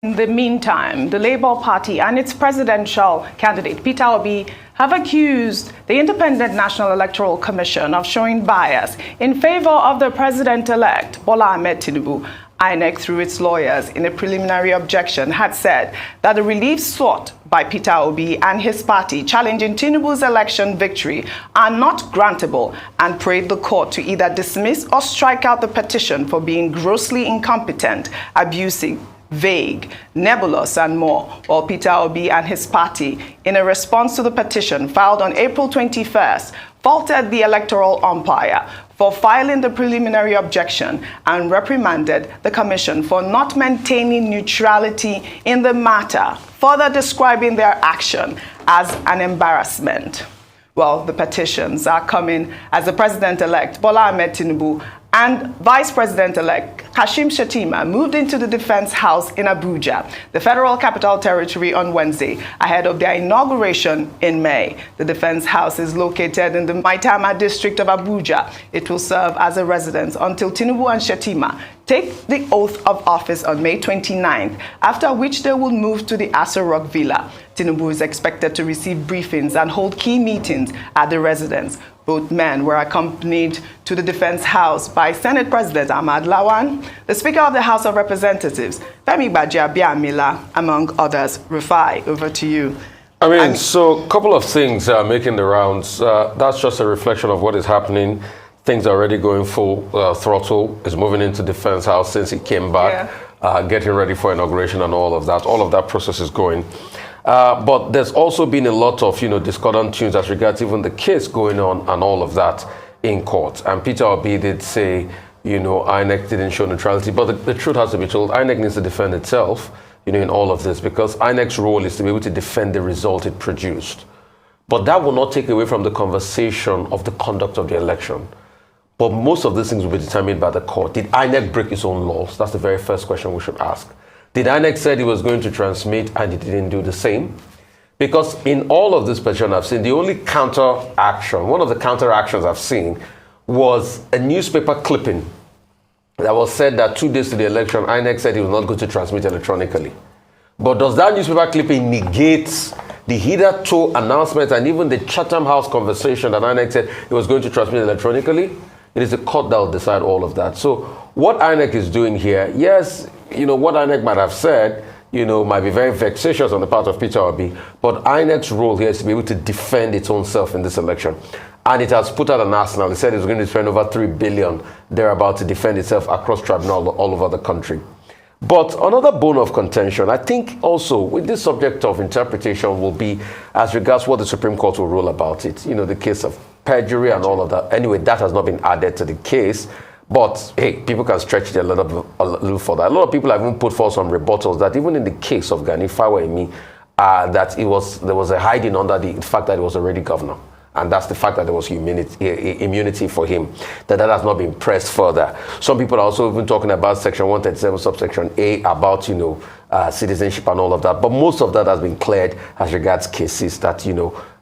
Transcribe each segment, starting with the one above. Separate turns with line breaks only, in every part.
In the meantime, the Labour Party and its presidential candidate, Peter Obi, have accused the Independent National Electoral Commission of showing bias in favor of the president-elect, Bola Ahmed Tinubu. Inec, through its lawyers, in a preliminary objection, had said that the relief sought by Peter Obi and his party challenging Tinubu's election victory are not grantable and prayed the court to either dismiss or strike out the petition for being grossly incompetent, abusive, vague, nebulous, and more, while Peter Obi and his party, in a response to the petition filed on April 21st, faulted the electoral umpire for filing the preliminary objection and reprimanded the commission for not maintaining neutrality in the matter, further describing their action as an embarrassment. Well, the petitions are coming as the president-elect Bola Ahmed Tinubu and Vice President-elect Kashim Shettima moved into the Defense House in Abuja, the Federal Capital Territory, on Wednesday, ahead of their inauguration in May. The Defense House is located in the Maitama district of Abuja. It will serve as a residence until Tinubu and Shettima take the oath of office on May 29th, after which they will move to the Aso Rock Villa. Tinubu is expected to receive briefings and hold key meetings at the residence. Both men were accompanied to the Defense House by Senate President Ahmad Lawan, the Speaker of the House of Representatives, Femi Gbajabiamila, among others. Rufai, over to you.
So a couple of things making the rounds. That's just a reflection of what is happening. Things are already going full throttle. It's moving into Defense House since he came back, getting ready for inauguration and all of that. All of that process is going. But there's also been a lot of, discordant tunes as regards even the case going on and all of that in court. And Peter Obi did say, INEC didn't show neutrality. But the truth has to be told, INEC needs to defend itself, in all of this, because INEC's role is to be able to defend the result it produced. But that will not take away from the conversation of the conduct of the election. But most of these things will be determined by the court. Did INEC break its own laws? That's the very first question we should ask. Did INEC said it was going to transmit and it didn't do the same? Because in all of this petition I've seen, the only counteraction, one of the counteractions I've seen was a newspaper clipping that was said that 2 days to the election, INEC said it was not going to transmit electronically. But does that newspaper clipping negate the hitherto announcement and even the Chatham House conversation that INEC said it was going to transmit electronically? It is the court that will decide all of that. So what INEC is doing here, yes, what INEC might have said, might be very vexatious on the part of Peter Obi, but INEC's role here is to be able to defend its own self in this election. And it has put out an arsenal. It said it's going to spend over 3 billion thereabout to defend itself across tribunals all over the country. But another bone of contention, I think also with this subject of interpretation will be as regards what the Supreme Court will rule about it. The case of perjury and all of that. Anyway, that has not been added to the case. But, hey, people can stretch it a little further. A lot of people have even put forth some rebuttals that even in the case of Gani Fawehinmi, that there was a hiding under the fact that he was already governor. And that's the fact that there was immunity for him, that has not been pressed further. Some people are also even talking about Section 137, subsection A, about, citizenship and all of that. But most of that has been cleared as regards cases that,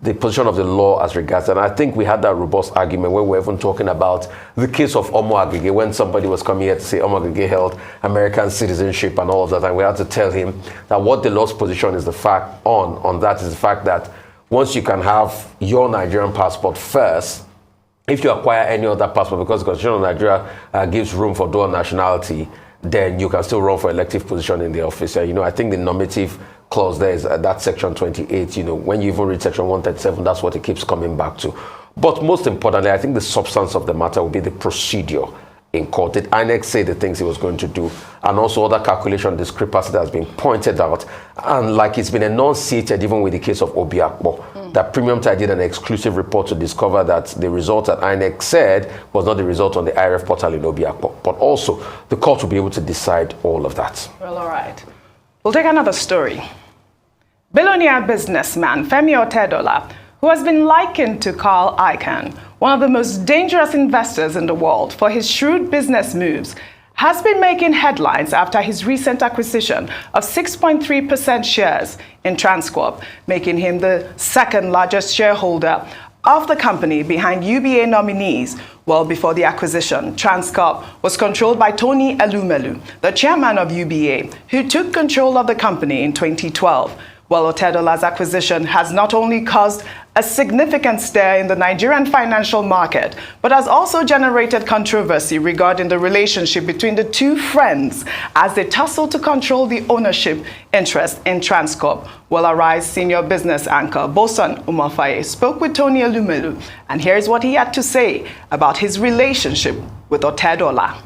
the position of the law as regards. And I think we had that robust argument when we were even talking about the case of Omo Agege, when somebody was coming here to say Omo Agege held American citizenship and all of that. And we had to tell him that what the law's position is the fact on that is the fact that once you can have your Nigerian passport first, if you acquire any other passport, because the Constitution of Nigeria gives room for dual nationality, then you can still run for elective position in the office. I think the normative clause there is that section 28. When you even read section 137, that's what it keeps coming back to. But most importantly, I think the substance of the matter will be the procedure in court. Did INEC say the things it was going to do? And also other calculation discrepancy that has been pointed out. And like it's been enunciated even with the case of Obiakpo, that Premium Tide did an exclusive report to discover that the result that INEC said was not the result on the IRF portal in Obiakpo. But also, the court will be able to decide all of that.
Well, all right. We'll take another story. Billionaire businessman Femi Otedola, who has been likened to Carl Icahn, one of the most dangerous investors in the world for his shrewd business moves, has been making headlines after his recent acquisition of 6.3% shares in Transcorp, making him the second largest shareholder of the company behind UBA nominees, Well, before the acquisition, Transcorp was controlled by Tony Elumelu, the chairman of UBA, who took control of the company in 2012. Well, Otedola's acquisition has not only caused a significant stir in the Nigerian financial market, but has also generated controversy regarding the relationship between the two friends as they tussle to control the ownership interest in Transcorp. Well, Arise senior business anchor Bosan Umafaye spoke with Tony Elumelu, and here's what he had to say about his relationship with Otedola.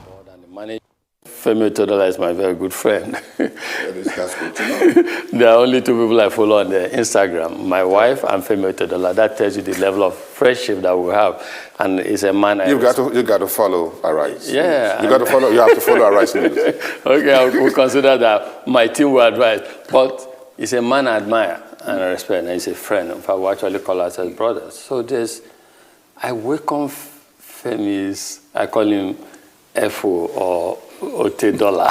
Femi Otedola is my very good friend.
That's good to know.
There are only two people I follow on the Instagram, my wife and Femi Otedola. That tells you the level of friendship that we have. And he's a man
you got to follow Arise.
Yeah.
You have to follow Arise News.
Okay, we'll consider that. My team will advise. But he's a man I admire and I respect, and he's a friend. In fact, we actually call ourselves brothers. So I welcome Femi's, I call him FO or Otedola.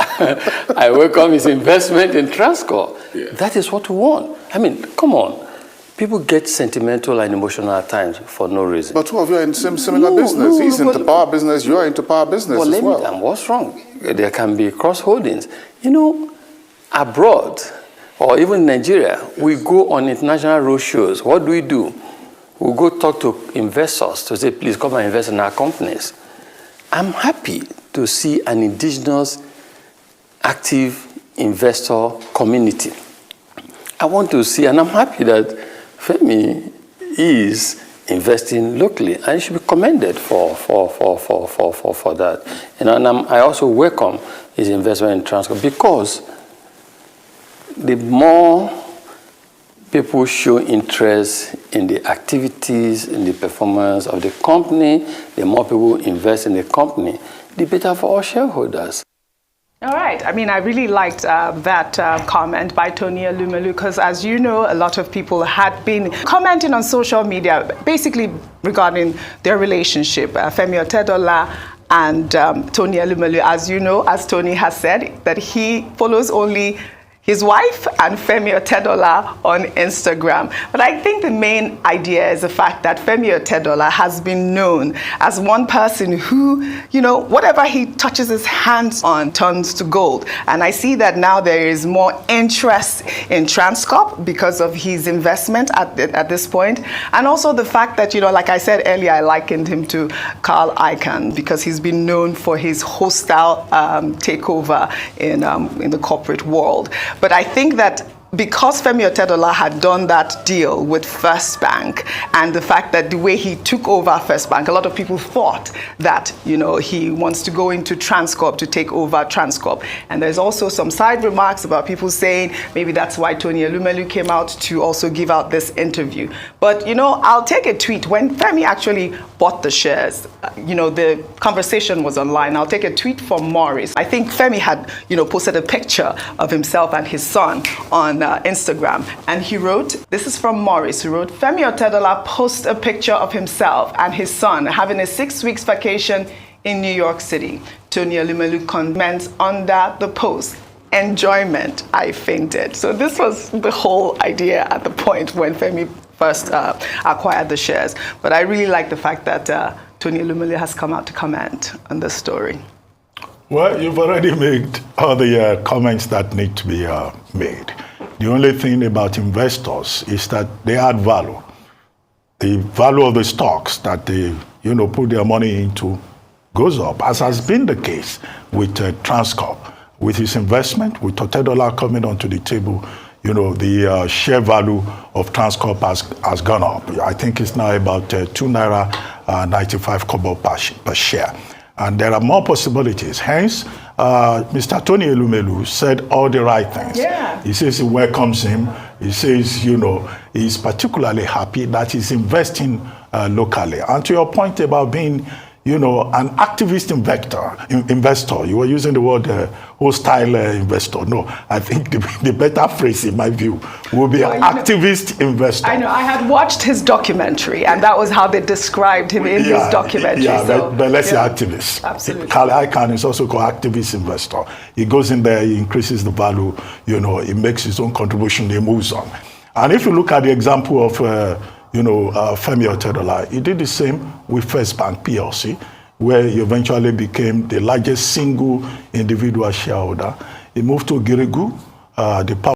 I welcome his investment in Transcorp. Yeah. That is what we want. I mean, come on. People get sentimental and emotional at times for no reason.
But two of you are in similar business. He's into power business, you are into power business as well.
And what's wrong? There can be cross-holdings. You know, abroad, or even in Nigeria, we go on international road shows. What do? We go talk to investors to say, please come and invest in our companies. I'm happy to see an indigenous active investor community. I want to see, and I'm happy that Femi is investing locally, and he should be commended for that. You know, and I also welcome his investment in Transcorp, because the more people show interest in the activities, in the performance of the company, the more people invest in the company, the better for all shareholders.
All right. I mean, I really liked that comment by Tony Elumelu, because as you know, a lot of people had been commenting on social media, basically regarding their relationship. Femi Otedola and Tony Elumelu, as you know, as Tony has said, that he follows only his wife and Femi Otedola on Instagram. But I think the main idea is the fact that Femi Otedola has been known as one person who, you know, whatever he touches his hands on turns to gold. And I see that now there is more interest in Transcorp because of his investment at this point. And also the fact that, you know, like I said earlier, I likened him to Carl Icahn because he's been known for his hostile takeover in the corporate world. But I think that because Femi Otedola had done that deal with First Bank, and the fact that the way he took over First Bank, a lot of people thought that, you know, he wants to go into Transcorp to take over Transcorp. And there's also some side remarks about people saying maybe that's why Tony Elumelu came out to also give out this interview. But, you know, I'll take a tweet. When Femi actually bought the shares, you know, the conversation was online. I'll take a tweet from Morris. I think Femi had, you know, posted a picture of himself and his son on Instagram, and he wrote, this is from Morris, who wrote, Femi Otedola posts a picture of himself and his son having a 6 weeks vacation in New York City. Tony Elumelu comments under the post, enjoyment, I fainted. So this was the whole idea at the point when Femi first acquired the shares. But I really like the fact that Tony Elumelu has come out to comment on this story.
Well, you've already made all the comments that need to be made. The only thing about investors is that they add value. The value of the stocks that they, you know, put their money into goes up, as has been the case with Transcorp. With his investment, with Otedola coming onto the table, you know, the share value of Transcorp has gone up. I think it's now about 2.95 kobo per share. And there are more possibilities. Hence, Mr. Tony Elumelu said all the right things.
Yeah.
He says he welcomes him. He says, you know, he's particularly happy that he's investing locally. And to your point about being, you know, an activist investor, you were using the word hostile investor. No, I think the better phrase in my view will be an activist investor.
I know, I had watched his documentary, and that was how they described him in his documentary. Yeah,
so, but let's say activist.
Absolutely.
Carl Icahn is also called activist investor. He goes in there, he increases the value, you know, he makes his own contribution, he moves on. And if you look at the example of, Femi Otedola, he did the same with First Bank PLC. where he eventually became the largest single individual shareholder. He moved to Girigou, the